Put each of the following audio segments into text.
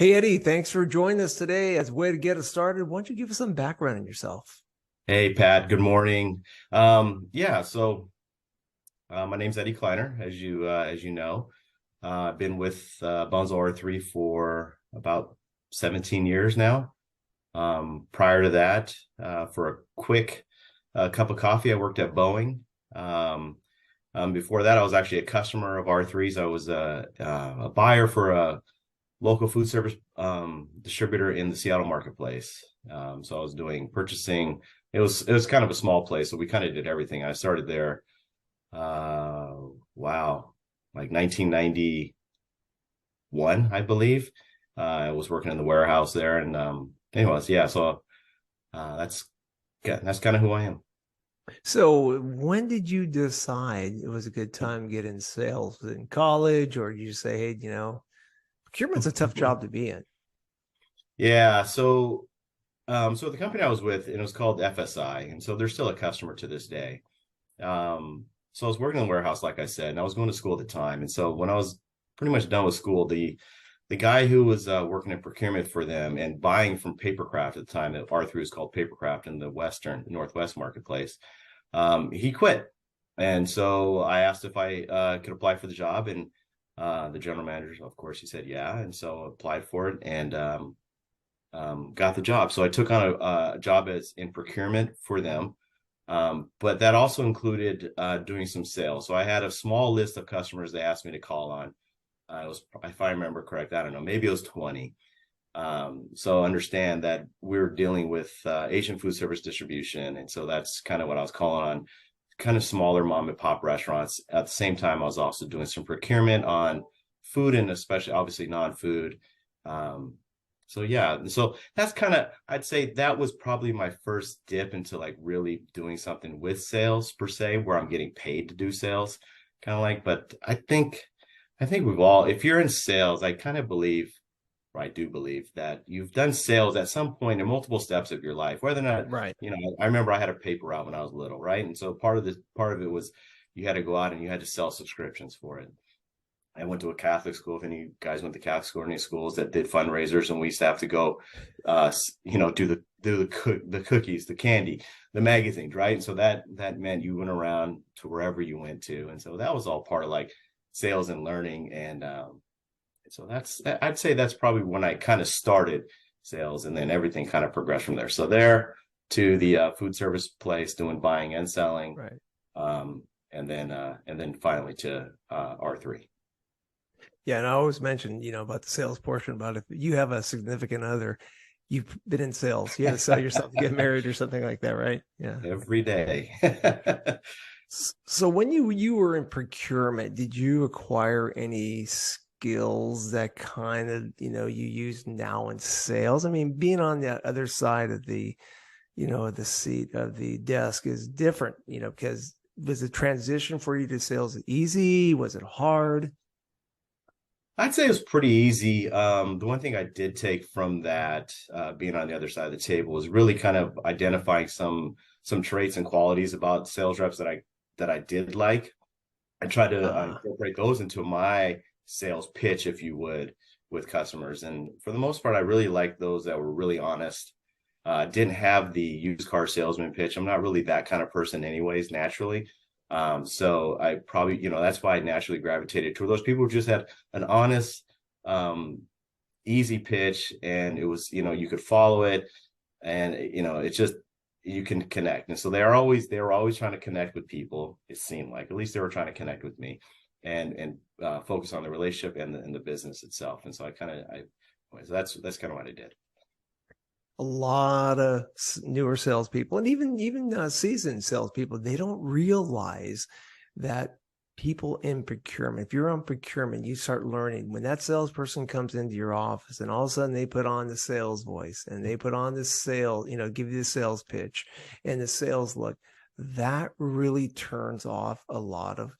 Hey, Eddie, thanks for joining us today. As a way to get us started, why don't you give us some background on yourself? Hey Pat, good morning. My name's Eddie Kleiner, as you know. I've been with Bunzel R3 for about 17 years now. Prior to that, for a quick cup of coffee, I worked at Boeing. Um, Before that, I was actually a customer of R3's. I was a buyer for a local food service distributor in the Seattle marketplace. So I was doing purchasing. It was kind of a small place, so we kind of did everything. I started there, uh, wow, like 1991, I believe. I was working in the warehouse there, and anyways, yeah. So that's yeah, that's kind of who I am. So, when did you decide it was a good time to get in sales? Was it in college, or did you say, hey, procurement's a tough job to be in? Yeah. So the company I was with, and it was called FSI, and so they're still a customer to this day. So I was working in the warehouse, like I said, and I was going to school at the time. And so when I was pretty much done with school, the guy who was working in procurement for them and buying from Papercraft at the time, that R3 was called Papercraft in the Northwest marketplace, he quit. And so I asked if I could apply for the job, and the general manager, of course, he said yeah, and so I applied for it and got the job. So I took on a job as in procurement for them, but that also included doing some sales. So I had a small list of customers they asked me to call on. It was, if I remember correct, I don't know, maybe it was 20. So understand that we're dealing with Asian food service distribution. And so that's kind of what I was calling on, kind of smaller mom and pop restaurants. At the same time, I was also doing some procurement on food and especially obviously non-food. Um, so yeah, so that's kind of, I'd say that was probably my first dip into like really doing something with sales per se, where I'm getting paid to do sales, kind of like. But I think we've all, if you're in sales, I kind of believe, or I do believe that you've done sales at some point in multiple steps of your life, whether or not, Right. I remember I had a paper route when I was little, right? And so part of it was you had to go out and you had to sell subscriptions for it. I went to a Catholic school. If any guys went to Catholic school or any schools that did fundraisers, and we used to have to go, do the cookies, the candy, the magazines, right? And so that meant you went around to wherever you went to, and so that was all part of like sales and learning. And so I'd say that's probably when I kind of started sales, and then everything kind of progressed from there. So there to the food service place doing buying and selling, Right. and then finally to R3. Yeah, and I always mention, about the sales portion, about if you have a significant other, you've been in sales. You had to sell yourself to get married or something like that, right? Yeah. Every day. So when you were in procurement, did you acquire any skills that kind of, you use now in sales? I mean, being on the other side of the seat of the desk is different, because was the transition for you to sales easy? Was it hard? I'd say it was pretty easy. The one thing I did take from that, being on the other side of the table, was really kind of identifying some traits and qualities about sales reps that I did like. I tried to Uh, incorporate those into my sales pitch, if you would, with customers. And for the most part, I really liked those that were really honest. Didn't have the used car salesman pitch. I'm not really that kind of person, anyways, naturally. So I probably, that's why I naturally gravitated toward those people who just had an honest, um, easy pitch, and it was, you could follow it, and it's just you can connect. And so they were always trying to connect with people. It seemed like at least they were trying to connect with me, and focus on the relationship and the business itself. And so so that's kind of what I did. a lot of newer salespeople and even seasoned salespeople, they don't realize that people in procurement, if you're on procurement, you start learning when that salesperson comes into your office and all of a sudden they put on the sales voice and they put on the sale, give you the sales pitch and the sales look, that really turns off a lot of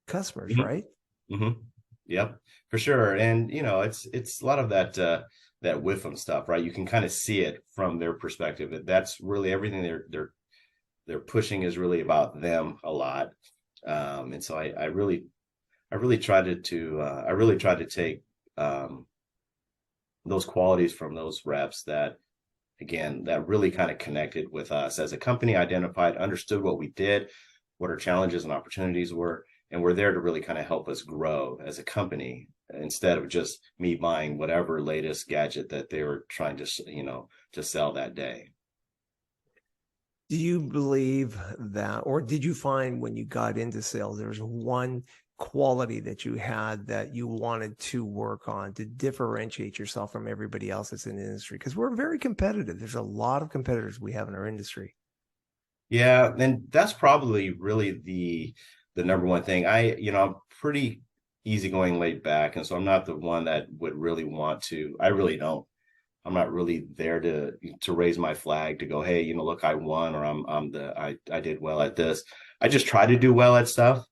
customers, Mhm. right? Hmm. Yep, for sure. And it's a lot of that with them stuff, right? You can kind of see it from their perspective. That's really everything they're pushing is really about them a lot. And so I really tried to take um those qualities from those reps that, again, that really kind of connected with us as a company, identified, understood what we did, what our challenges and opportunities were, and we're there to really kind of help us grow as a company instead of just me buying whatever latest gadget that they were trying to, to sell that day. Do you believe that, or did you find when you got into sales, there was one quality that you had that you wanted to work on to differentiate yourself from everybody else that's in the industry? Because we're very competitive. There's a lot of competitors we have in our industry. Yeah, and that's probably really the number one thing. I'm pretty easygoing, laid back, and so I'm not the one that would really want to. I really don't. I'm not really there to raise my flag to go, hey, look, I won, or I did well at this. I just try to do well at stuff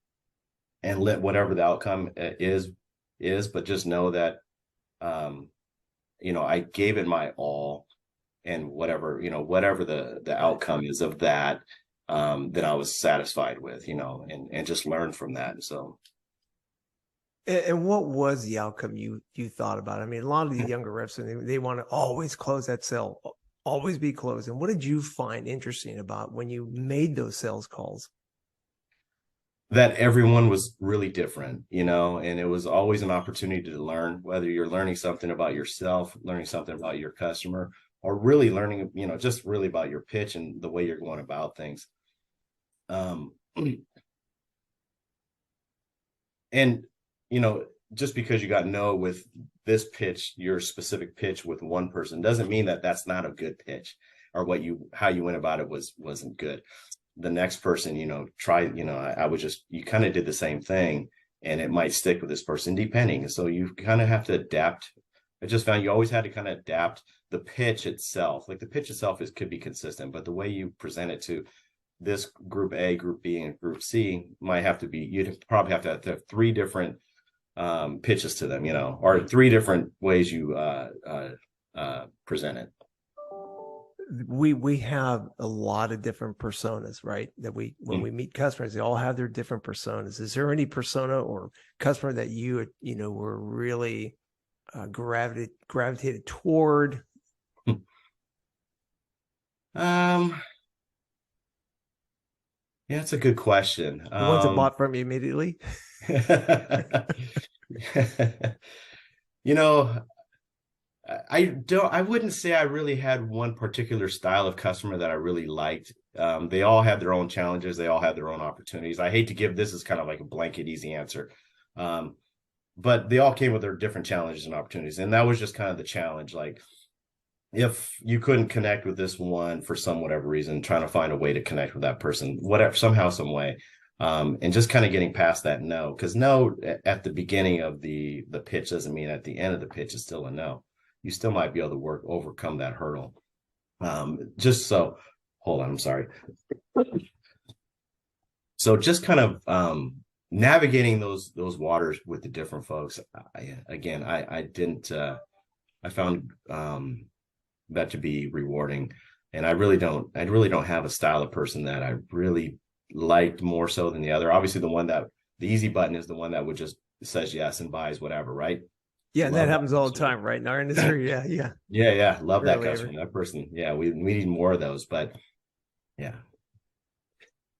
and let whatever the outcome is, but just know that I gave it my all, and whatever the outcome is of that, that I was satisfied with, and just learn from that. So. And what was the outcome you thought about? I mean, a lot of the younger reps, they want to always close that sale, always be closed. And what did you find interesting about when you made those sales calls? That everyone was really different, and it was always an opportunity to learn, whether you're learning something about yourself, learning something about your customer, or really learning, just really about your pitch and the way you're going about things. And just because you got no with this pitch, your specific pitch with one person, doesn't mean that that's not a good pitch, or how you went about it wasn't good. The next person, try, I would just, you kind of did the same thing, and it might stick with this person depending. So you kind of have to adapt. I just found you always had to kind of adapt the pitch itself. Like the pitch itself could be consistent, but the way you present it to this group A, group B, and group C might have to be, you'd probably have to have three different pitches to them, or three different ways you present it. We have a lot of different personas, right? That when we meet customers, they all have their different personas. Is there any persona or customer that you were really gravitated toward? Yeah, it's a good question. The ones that bought from you immediately? I wouldn't say I really had one particular style of customer that I really liked. They all had their own challenges. They all had their own opportunities. I hate to give this as kind of like a blanket, easy answer. But they all came with their different challenges and opportunities. And that was just kind of the challenge. Like, if you couldn't connect with this one for whatever reason, trying to find a way to connect with that person, whatever, somehow, some way. And just kind of getting past that no, because no at the beginning of the pitch doesn't mean at the end of the pitch is still a no. You still might be able to overcome that hurdle. Hold on, I'm sorry. So just kind of navigating those waters with the different folks. I found that to be rewarding, and I really don't have a style of person that I really liked more so than the other. Obviously, the easy button is the one that would just says yes and buys whatever, right? Yeah, and that happens all the time, right? In our industry. Yeah. Love that Really customer, that person. Yeah, we need more of those, but yeah.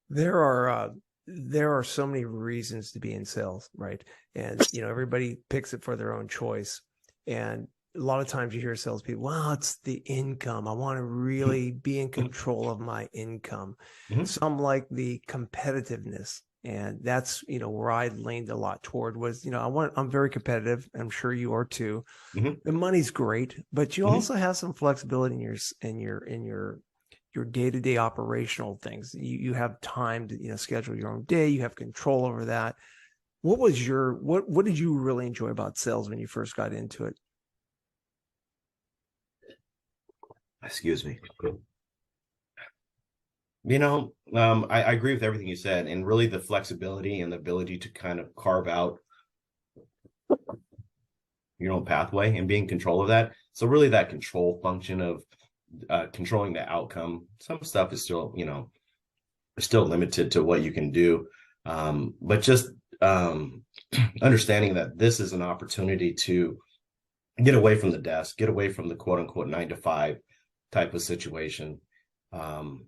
There are so many reasons to be in sales, right? And everybody picks it for their own choice. And a lot of times you hear salespeople, well, it's the income. I want to really be in control of my income. Mm-hmm. Some like the competitiveness. And that's, where I leaned a lot toward was, I'm very competitive. I'm sure you are too. Mm-hmm. The money's great, but you Mm-hmm. also have some flexibility in your day-to-day operational things. You have time to, schedule your own day. You have control over that. What did you really enjoy about sales when you first got into it? Excuse me. I agree with everything you said, and really the flexibility and the ability to kind of carve out your own pathway and being in control of that. So really that control function of controlling the outcome. Some stuff is still, still limited to what you can do. But just understanding that this is an opportunity to get away from the desk, get away from the quote unquote 9 to 5 type of situation. Um,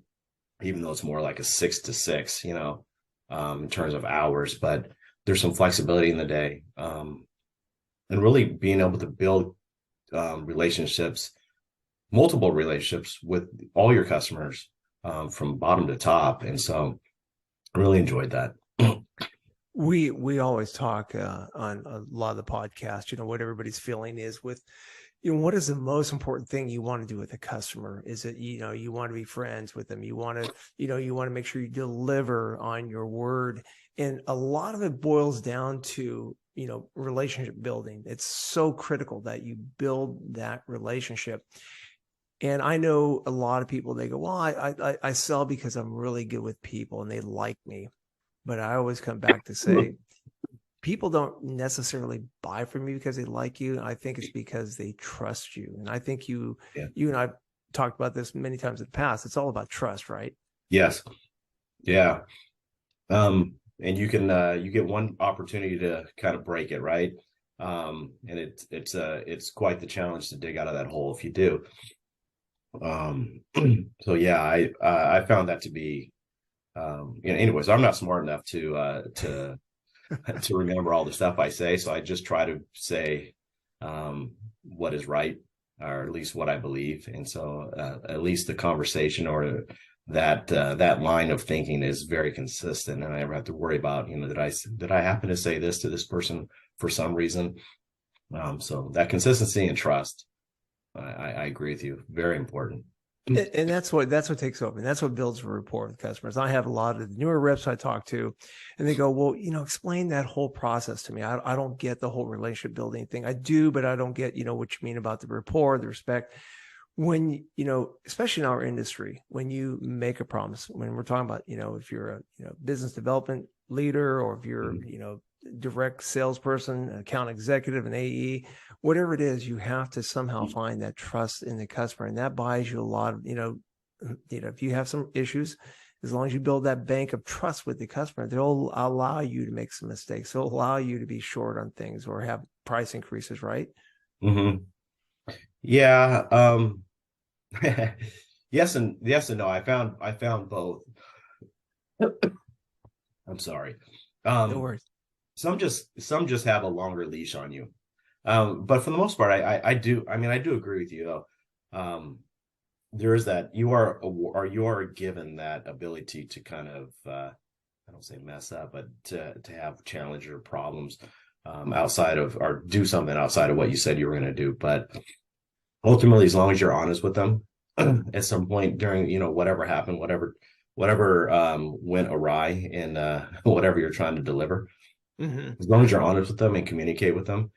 Even though it's more like a 6 to 6, in terms of hours, but there's some flexibility in the day. And really being able to build relationships, multiple relationships with all your customers, from bottom to top. And so I really enjoyed that. We always talk on a lot of the podcasts, what everybody's feeling is with, what is the most important thing you want to do with a customer? Is it, you want to be friends with them. You want to, you want to make sure you deliver on your word. And a lot of it boils down to, relationship building. It's so critical that you build that relationship. And I know a lot of people, they go, well, I sell because I'm really good with people and they like me. But I always come back to say, people don't necessarily buy from you because they like you. I think it's because they trust you. And I think you and I've talked about this many times in the past. It's all about trust, right? Yes. Yeah. And you get one opportunity to kind of break it, right? And it's quite the challenge to dig out of that hole if you do. So yeah, I found that to be, anyways, I'm not smart enough to to remember all the stuff I say. So I just try to say what is right, or at least what I believe. And so at least the conversation or that line of thinking is very consistent, and I never have to worry about, did I happen to say this to this person for some reason. So that consistency and trust, I agree with you, very important. And that's what takes over. And that's what builds a rapport with customers. I have a lot of the newer reps I talk to, and they go, well, explain that whole process to me. I don't get the whole relationship building thing. I do, but I don't get, what you mean about the rapport, the respect. When, especially in our industry, when you make a promise, when we're talking about, if you're a, business development leader, or if you're, direct salesperson, account executive, an AE, whatever it is, you have to somehow find that trust in the customer. And that buys you a lot of, if you have some issues, as long as you build that bank of trust with the customer, they'll allow you to make some mistakes. They'll allow you to be short on things or have price increases, right? Mm-hmm. Yeah. Yes and no. I found both. I'm sorry. No worries. Some just have a longer leash on you. But for the most part, I do. I mean, I do agree with you though. There is that you are given that ability to kind of, I don't say mess up, but to have challenge or problems outside of, or do something outside of what you said you were going to do. But ultimately, as long as you're honest with them, at some point during, whatever happened, whatever went awry in whatever you're trying to deliver, as long as you're honest with them and communicate with them.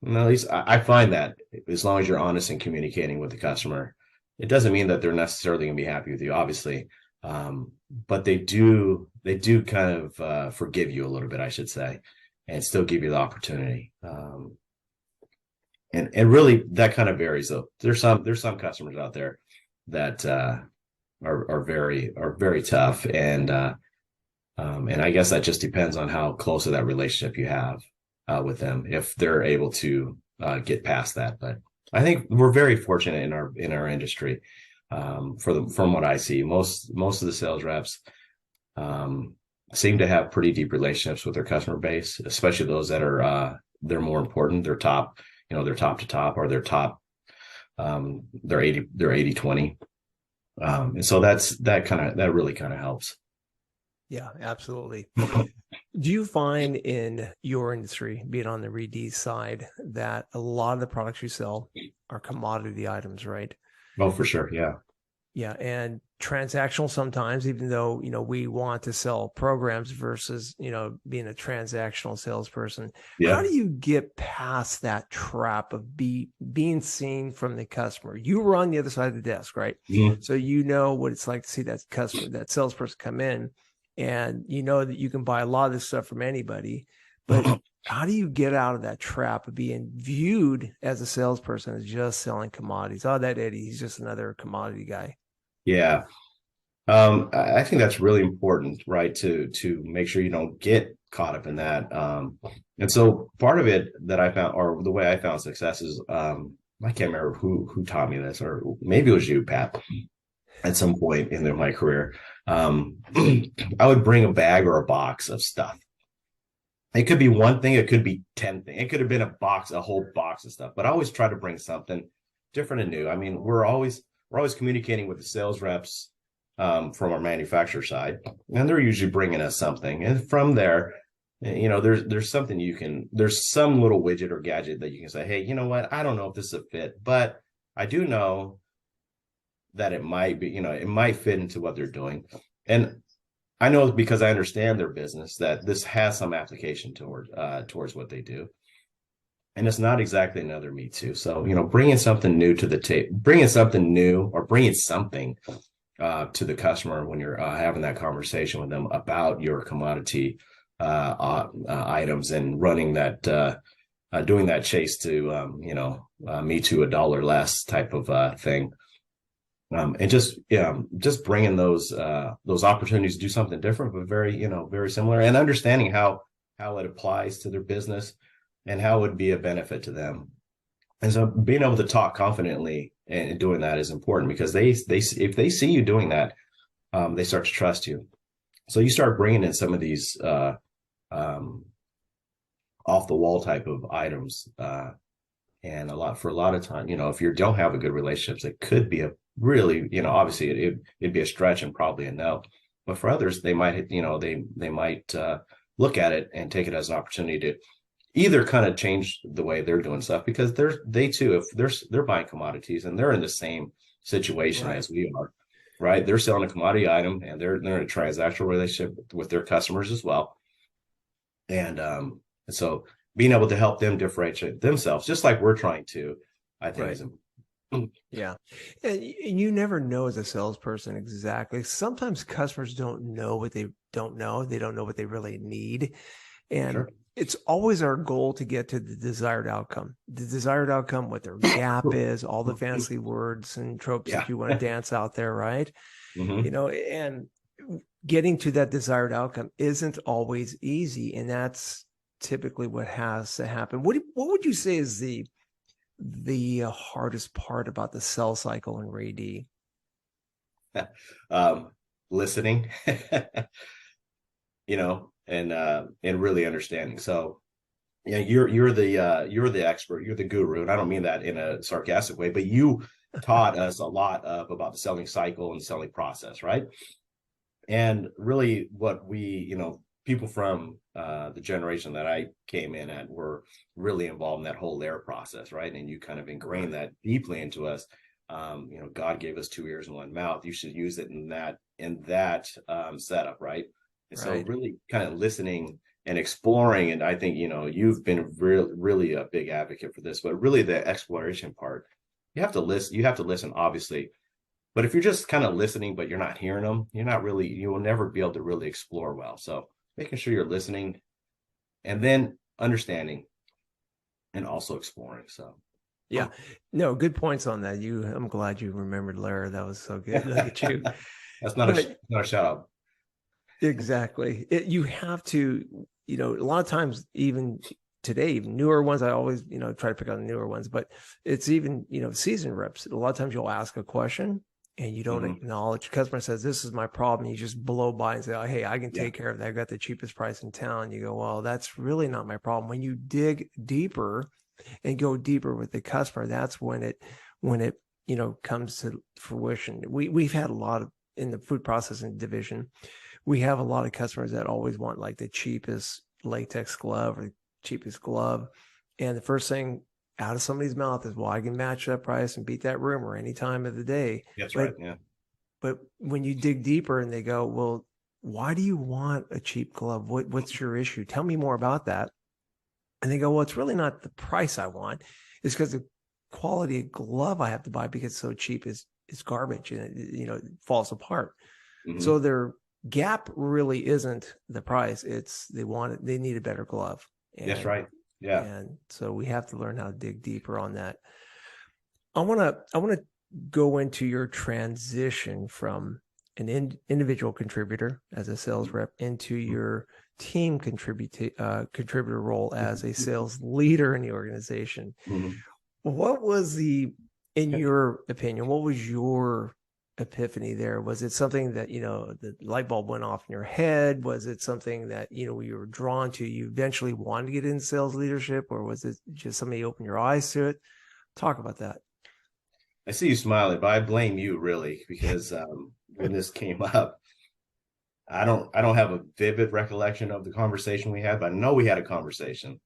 And at least I find that as long as you're honest and communicating with the customer, it doesn't mean that they're necessarily going to be happy with you, obviously. But they do kind of forgive you a little bit, I should say, and still give you the opportunity. And really that kind of varies though. There's some customers out there that are very tough, and I guess that just depends on how close of that relationship you have with them, if they're able to get past that. But I think we're very fortunate in our industry. From what I see, most of the sales reps seem to have pretty deep relationships with their customer base, especially those that are they're more important. They're top, they're top to top, or they're top, they're 80/20. And so that really kind of helps. Yeah, absolutely. Do you find in your industry, being on the RD side, that a lot of the products you sell are commodity items, right? Oh, for sure. Yeah. Yeah. And transactional sometimes, even though, we want to sell programs versus, being a transactional salesperson. Yeah. How do you get past that trap of being seen from the customer? You were on the other side of the desk, right? Mm-hmm. So you know what it's like to see that customer, that salesperson come in, and you know that you can buy a lot of this stuff from anybody. But how do you get out of that trap of being viewed as a salesperson as just selling commodities? Oh, that Eddy, he's just another commodity guy. Yeah. I think that's really important, right? To make sure you don't get caught up in that. And so part of it that I found, or the way I found success is, I can't remember who taught me this, or maybe it was you, Pat, at some point in my career. I would bring a bag or a box of stuff. It could be one thing, it could be 10 things. It could have been a whole box of stuff, but I always try to bring something different and new. I mean, we're always communicating with the sales reps from our manufacturer side, and they're usually bringing us something. And from there, there's something there's some little widget or gadget that you can say, hey, you know what? I don't know if this is a fit, but I do know that it might be, it might fit into what they're doing. And I know because I understand their business that this has some application towards what they do. And it's not exactly another me too. So, bringing something new to the table, bringing something new or bringing something to the customer when you're having that conversation with them about your commodity items and running that, doing that chase to, me to a dollar less type of thing. And just bringing those opportunities to do something different, but very similar, and understanding how it applies to their business and how it would be a benefit to them. And so being able to talk confidently and doing that is important because if they see you doing that, they start to trust you. So you start bringing in some of these off the wall type of items, and for a lot of time, if you don't have a good relationships, it could be a really, obviously it'd be a stretch and probably a no. But for others, they might, they might look at it and take it as an opportunity to either kind of change the way they're doing stuff, because they too, if they're buying commodities and they're in the same situation Right. as we are, right? They're selling a commodity item and they're in a transactional relationship with their customers as well. And so being able to help them differentiate themselves, just like we're trying to, I think Right. is important. Yeah. And you never know as a salesperson exactly. Sometimes customers don't know what they don't know. They don't know what they really need. And Sure. it's always our goal to get to the desired outcome. The desired outcome, what their gap is, all the fancy words and tropes Yeah. that you want to dance out there, right? Mm-hmm. And getting to that desired outcome isn't always easy. And that's typically what has to happen. What would you say is the hardest part about the sell cycle in RAD? Listening, and really understanding. So, yeah, you're the expert, you're the guru, and I don't mean that in a sarcastic way, but you taught us a lot about the selling cycle and selling process, right? And really, what people from the generation that I came in at were really involved in that whole layer process, right? And you kind of ingrained that deeply into us. God gave us 2 ears and 1 mouth. You should use it in that setup, right? And so Right. really kind of listening and exploring. And I think, you've been really a big advocate for this, but really the exploration part, you have to listen, obviously. But if you're just kind of listening, but you're not hearing them, you will never be able to really explore well. So making sure you're listening and then understanding and also exploring. So Yeah. No, good points on that. I'm glad you remembered Lara. That was so good. Look at you. that's But not a shout out. exactly. You have to, a lot of times, even today, even newer ones, I always, try to pick on the newer ones, but it's even, seasoned reps. A lot of times you'll ask a question and you don't acknowledge. The customer says, this is my problem. You just blow by and say, oh, hey, I can Yeah. take care of that. I got the cheapest price in town. You go, well, that's really not my problem. When you dig deeper and go deeper with the customer, that's when it comes to fruition. We've had a lot of, in the food processing division, we have a lot of customers that always want like the cheapest latex glove or the cheapest glove. And the first thing out of somebody's mouth is, well, I can match that price and beat that rumor any time of the day. That's But right. Yeah. but when you dig deeper and they go, well, why do you want a cheap glove? What's your issue? Tell me more about that. And they go, well, it's really not the price I want. It's because the quality of glove I have to buy because it's so cheap is garbage and it falls apart. Mm-hmm. So their gap really isn't the price. It's they need a better glove. That's right. Yeah. And so we have to learn how to dig deeper on that. I want to go into your transition from individual contributor as a sales rep into your team contributor role as a sales leader in the organization. Mhm. What was in your opinion, what was your epiphany there? Was it something that, the light bulb went off in your head? Was it something that, you were drawn to, you eventually wanted to get into sales leadership, or was it just somebody opened your eyes to it? Talk about that. I see you smiling, but I blame you really because when this came up, I don't have a vivid recollection of the conversation we had, but I know we had a conversation,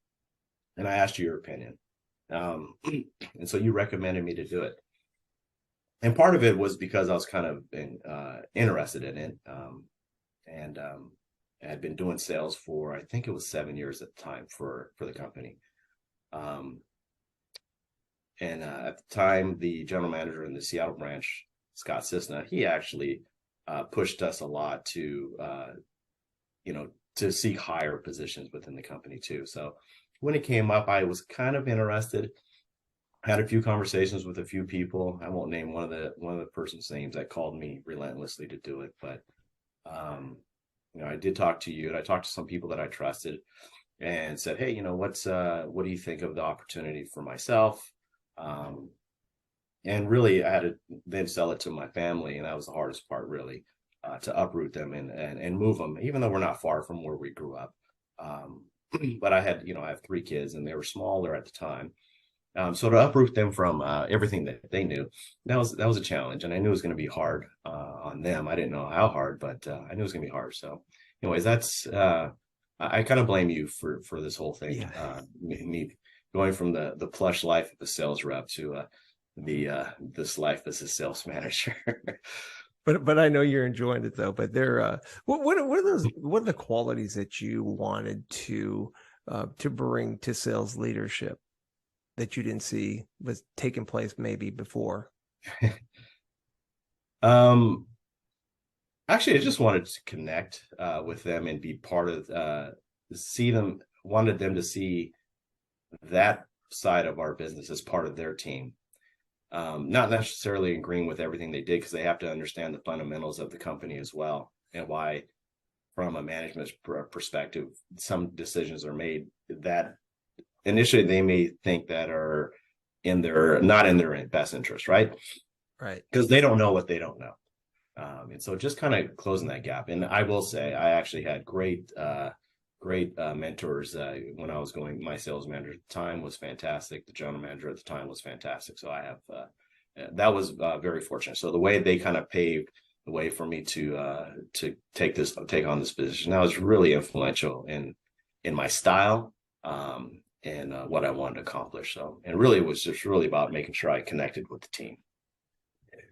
and I asked you your opinion, um, and so you recommended me to do it. And part of it was because I was kind of interested in it, and I had been doing sales for I think it was 7 years at the time for the company. Um, and at the time, the general manager in the Seattle branch, Scott Cisna, he actually pushed us a lot to seek higher positions within the company too. So when it came up, I was kind of interested. Had a few conversations with a few people. I won't name one of the person's names that called me relentlessly to do it, but um, I did talk to you, and I talked to some people that I trusted, and said, hey, what do you think of the opportunity for myself? Um, and really, I had to then sell it to my family, and that was the hardest part, really, to uproot them and move them, even though we're not far from where we grew up. Um, but I have 3 kids, and they were smaller at the time. So to uproot them from everything that they knew, that was a challenge, and I knew it was going to be hard on them. I didn't know how hard, but I knew it was going to be hard. So, anyways, that's I kind of blame you for this whole thing. Yeah. Me going from the plush life of a sales rep to this life as a sales manager. But I know you're enjoying it though. But what are the qualities that you wanted to bring to sales leadership that you didn't see was taking place maybe before? um, Actually, I just wanted to connect with them and be part of see them. Wanted them to see that side of our business as part of their team. Not necessarily agreeing with everything they did because they have to understand the fundamentals of the company as well and why, from a management perspective, some decisions are made that initially they may think that are not in their best interest, right? Right. Because they don't know what they don't know. And so just kind of closing that gap. And I will say, I actually had great mentors when I was going. My sales manager at the time was fantastic. The general manager at the time was fantastic. So I have that was very fortunate. So the way they kind of paved the way for me to take on this position, that was really influential in my style and what I wanted to accomplish. So, and really, it was just really about making sure I connected with the team.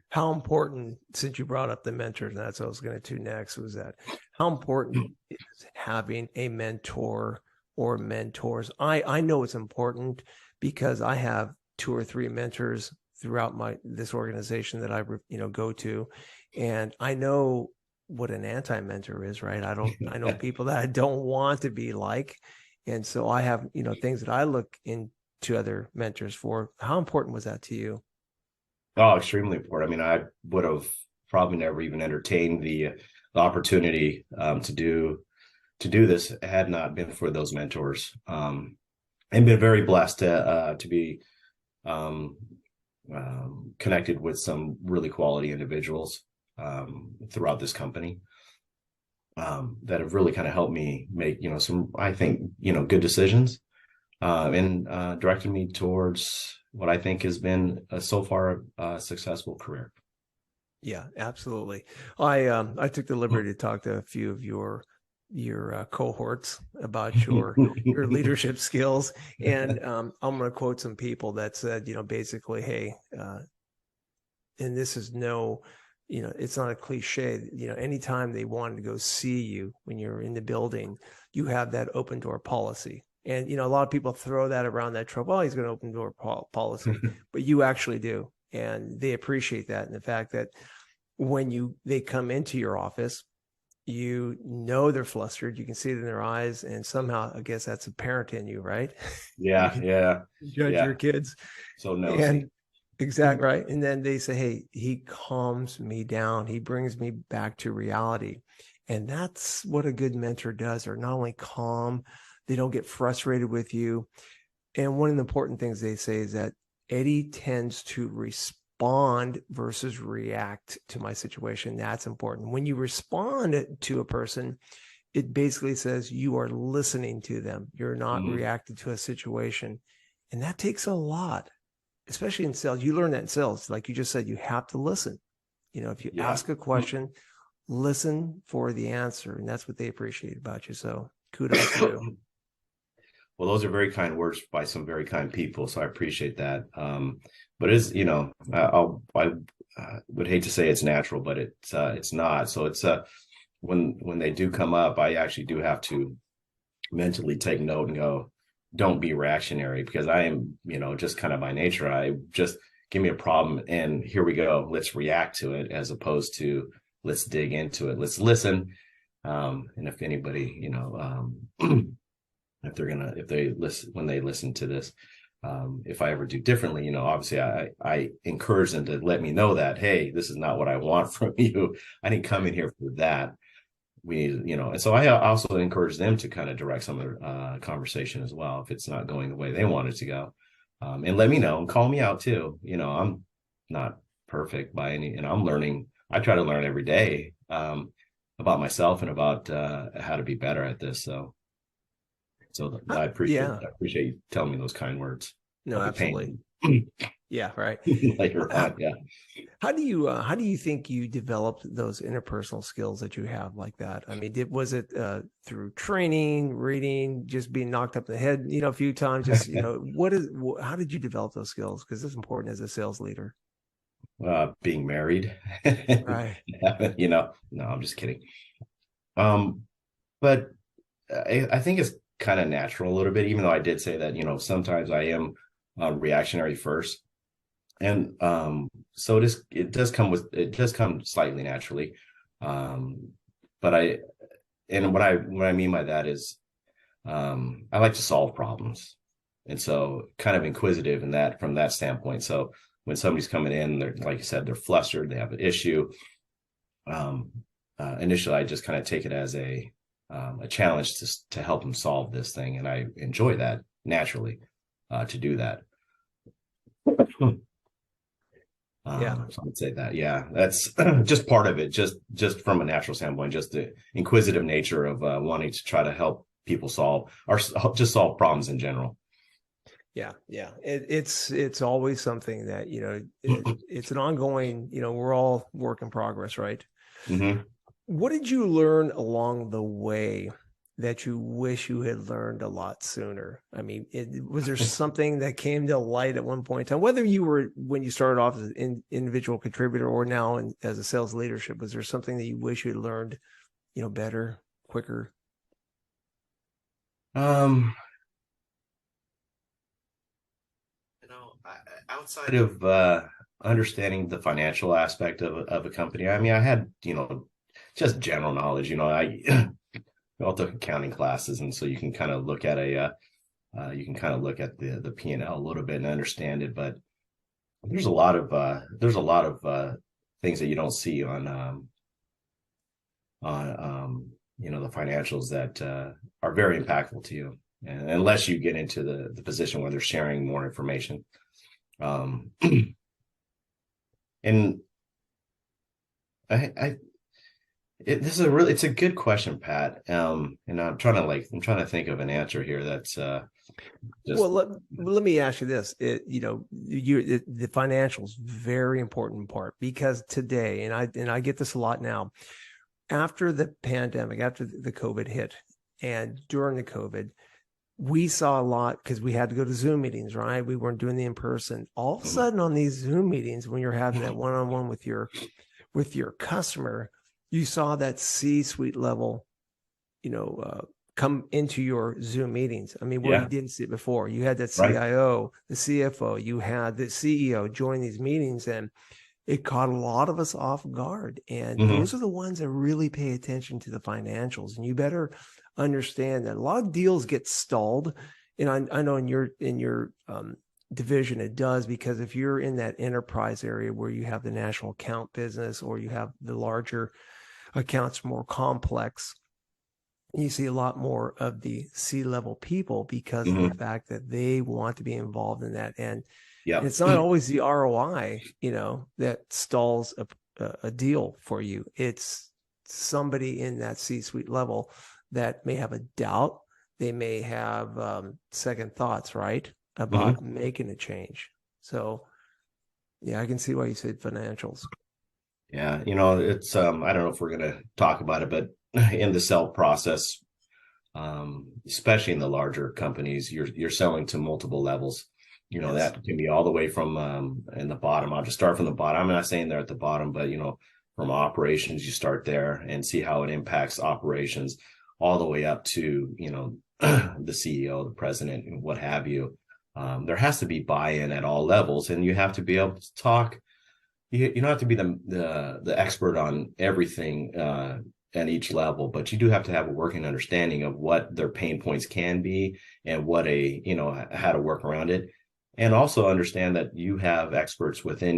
How important, since you brought up the mentors, and that's what I was going to next, was that how important is having a mentor or mentors? I know it's important because I have 2 or 3 mentors throughout this organization that I go to, and I know what an anti-mentor is, right? I know people that I don't want to be like, and so I have things that I look into other mentors for. How important was that to you? Oh, extremely important. I mean, I would have probably never even entertained the opportunity to do this had not been for those mentors. And been very blessed to be um, connected with some really quality individuals throughout this company that have really kind of helped me make some, I think, good decisions and directed me towards what I think has been so far a successful career. Yeah, absolutely. I took the liberty to talk to a few of your cohorts about your leadership skills, and I'm going to quote some people that said, basically, hey, and this is no, it's not a cliche. Anytime they wanted to go see you when you're in the building, you have that open door policy. And a lot of people throw that around that trope. Oh, he's going to open door policy, but you actually do, and they appreciate that. And the fact that when they come into your office, they're flustered. You can see it in their eyes, and somehow, I guess that's apparent in you, right? You Yeah, can yeah, judge yeah. your kids, So and nosy. Exactly right. And then they say, hey, he calms me down. He brings me back to reality. And that's what a good mentor does. They're not only calm, they don't get frustrated with you. And one of the important things they say is that Eddy tends to respond versus react to my situation. That's important. When you respond to a person, it basically says you are listening to them. You're not Mhm. reacting to a situation. And that takes a lot, especially in sales. You learn that in sales. Like you just said, you have to listen. If you Yeah. ask a question, listen for the answer. And that's what they appreciate about you. So kudos to you. Well, those are very kind words by some very kind people, so I appreciate that. But it's I would hate to say it's natural, but it's not. So it's when they do come up, I actually do have to mentally take note and go, don't be reactionary, because I am, just kind of by nature, I just give me a problem and here we go. Let's react to it as opposed to let's dig into it. Let's listen. And if anybody, if they listen, when they listen to this, if I ever do differently, obviously I encourage them to let me know that, hey, this is not what I want from you. I didn't come in here for that. We need, and so I also encourage them to kind of direct some of their conversation as well if it's not going the way they want it to go, and let me know and call me out too. I'm not perfect by any, and I'm learning. I try to learn every day about myself and about how to be better at this. So I Yeah, appreciate you telling me those kind words. no, I'll be absolutely. paying Yeah, right. later How, on. Yeah. how do you think you developed those interpersonal skills that you have like that? I mean, was it through training, reading, just being knocked up the head, a few times? Just how did you develop those skills? Because it's important as a sales leader. Being married. Right. No, I'm just kidding. Um, but I think it's kind of natural a little bit, even though I did say that, sometimes I am reactionary first. And so it does come slightly naturally. Um, but what I mean by that is I like to solve problems. And so kind of inquisitive in that from that standpoint. So when somebody's coming in, they're, like you said, they're flustered, they have an issue. Um, Initially, I just kind of take it as a challenge to help them solve this thing, and I enjoy that naturally to do that. Yeah. So I would say that, yeah, that's just part of it, just from a natural standpoint, just the inquisitive nature of wanting to try to help people solve or just solve problems in general. Yeah, yeah. It's always something that it's an ongoing. We're all work in progress, right? Mm-hmm. What did you learn along the way that you wish you had learned a lot sooner? I mean, was there something that came to light at one point in time, whether you were when you started off as an individual contributor or now as a sales leadership? Was there something that you wish you had learned, better, quicker? Um, Outside of understanding the financial aspect of a company, I mean, I had, just general knowledge. I all took accounting classes, and so you can kind of look at the P&L a little bit and understand it. But there's a lot of things that you don't see on the financials that are very impactful to you, and unless you get into the position where they're sharing more information. Um, and I it's a good question, Pat. And I'm trying to think of an answer here that's just Well, let me ask you this. The financials very important part because today, and I get this a lot now, after the pandemic, after the COVID hit, and during the COVID, we saw a lot because we had to go to Zoom meetings, right? We weren't doing the in person. All of a sudden, on these Zoom meetings, when you're having that one-on-one with your customer, you saw that C-suite level, come into your Zoom meetings. I mean, where you yeah, didn't see it before. You had that right. CIO, the CFO, you had the CEO join these meetings, and it caught a lot of us off guard. And those Mm-hmm. are the ones that really pay attention to the financials. And you better understand that a lot of deals get stalled. And I know in your division it does, because if you're in that enterprise area where you have the national account business or you have the larger accounts, more complex, you see a lot more of the C-level people because of the fact that they want to be involved in that. And Yep. it's not always the ROI, that stalls a deal for you. It's somebody in that C-suite level that may have a doubt. They may have second thoughts, right, about making a change. So, yeah, I can see why you said financials. Yeah, it's I don't know if we're going to talk about it, but in the sell process, especially in the larger companies, you're selling to multiple levels. Yes. That can be all the way from in the bottom. I'll just start from the bottom. I'm not saying they're at the bottom, but from operations, you start there and see how it impacts operations, all the way up to the CEO, the president, and what have you. There has to be buy-in at all levels, and you have to be able to talk. You don't have to be the expert on everything at each level, but you do have to have a working understanding of what their pain points can be and what how to work around it. And also understand that you have experts within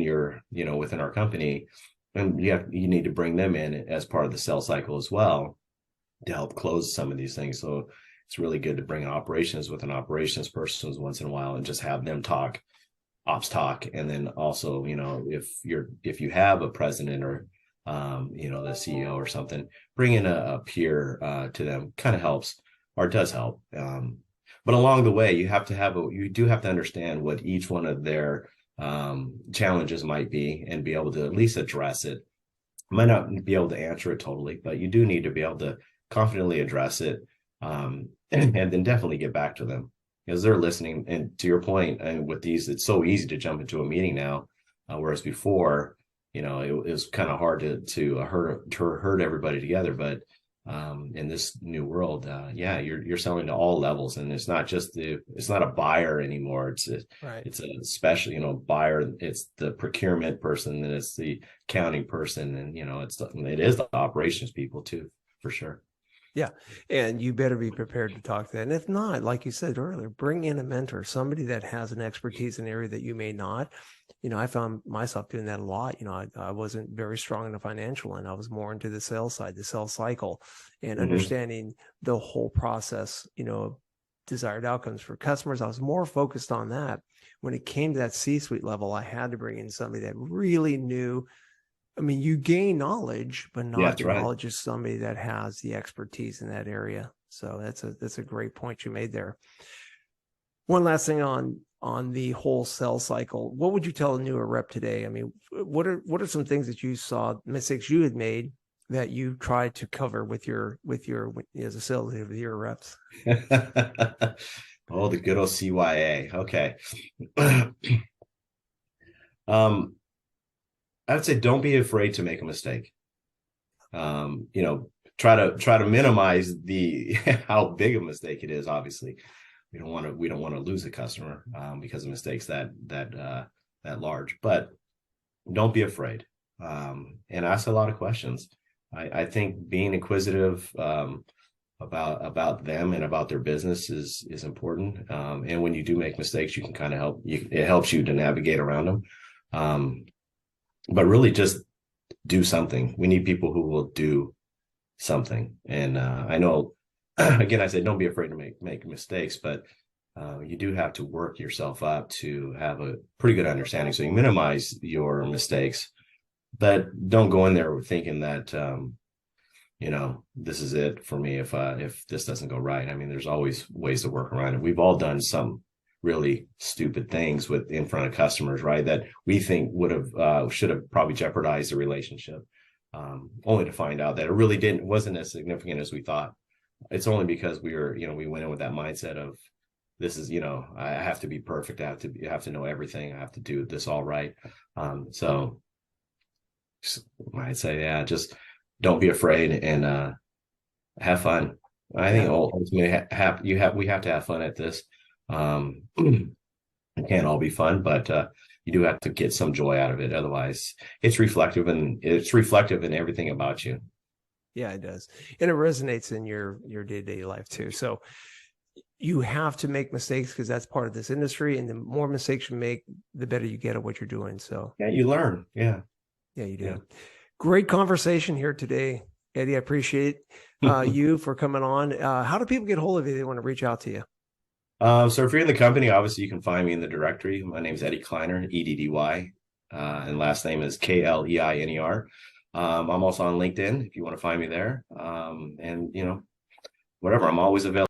within our company, and you need to bring them in as part of the sales cycle as well to help close some of these things. So it's really good to bring operations with an operations person once in a while and just have them talk ops talk. And then also, if you have a president or the CEO or something, bring in a peer to them kind of helps, or does help. But along the way, you do have to understand what each one of their challenges might be and be able to at least address it. Might not be able to answer it totally, but you do need to be able to confidently address it, and then definitely get back to them because they're listening. And to your point, and with these, it's so easy to jump into a meeting now, whereas before, it was kind of hard to herd everybody together. But in this new world, you're selling to all levels, and it's not a buyer anymore. It's a special, buyer. It's the procurement person, and it's the accounting person, and it is the operations people too, for sure. Yeah. And you better be prepared to talk to that. And if not, like you said earlier, bring in a mentor, somebody that has an expertise in an area that you may not. I found myself doing that a lot. I wasn't very strong in the financial end. I was more into the sales side, the sales cycle, and understanding the whole process, desired outcomes for customers. I was more focused on that. When it came to that C-suite level, I had to bring in somebody that really knew. I mean, you gain knowledge, but not the knowledge of somebody that has the expertise in that area. So that's a great point you made there. One last thing on the whole sales cycle. What would you tell a newer rep today? I mean, what are some things that you saw, mistakes you had made that you tried to cover with your as a sales leader with your reps? Oh, the good old CYA. Okay. I would say don't be afraid to make a mistake. Try to minimize how big a mistake it is. Obviously, we don't want to lose a customer because of mistakes that large. But don't be afraid, and ask a lot of questions. I think being inquisitive about them and about their business is important. And when you do make mistakes, you can kind of help. It helps you to navigate around them. But really just do something. We need people who will do something. And I know, again, I said, don't be afraid to make mistakes, but you do have to work yourself up to have a pretty good understanding. So you minimize your mistakes, but don't go in there thinking that, this is it for me if this doesn't go right. I mean, there's always ways to work around it. We've all done some really stupid things in front of customers, right? That we think should have probably jeopardized the relationship, only to find out that it really wasn't as significant as we thought. It's only because we went in with that mindset of this is, I have to be perfect. I have to know everything. I have to do this all right. So I'd say, yeah, just don't be afraid and have fun. I think ultimately we have to have fun at this. It can't all be fun, but you do have to get some joy out of it. Otherwise, it's reflective in everything about you. Yeah, it does. And it resonates in your day-to-day life too. So you have to make mistakes because that's part of this industry. And the more mistakes you make, the better you get at what you're doing. So Yeah, you learn. Yeah. yeah, you do. Yeah. Great conversation here today, Eddie. I appreciate you for coming on. How do people get hold of you if they want to reach out to you? So if you're in the company, obviously you can find me in the directory. My name is Eddy Kleiner, Eddy, and last name is Kleiner. I'm also on LinkedIn if you want to find me there. And whatever, I'm always available.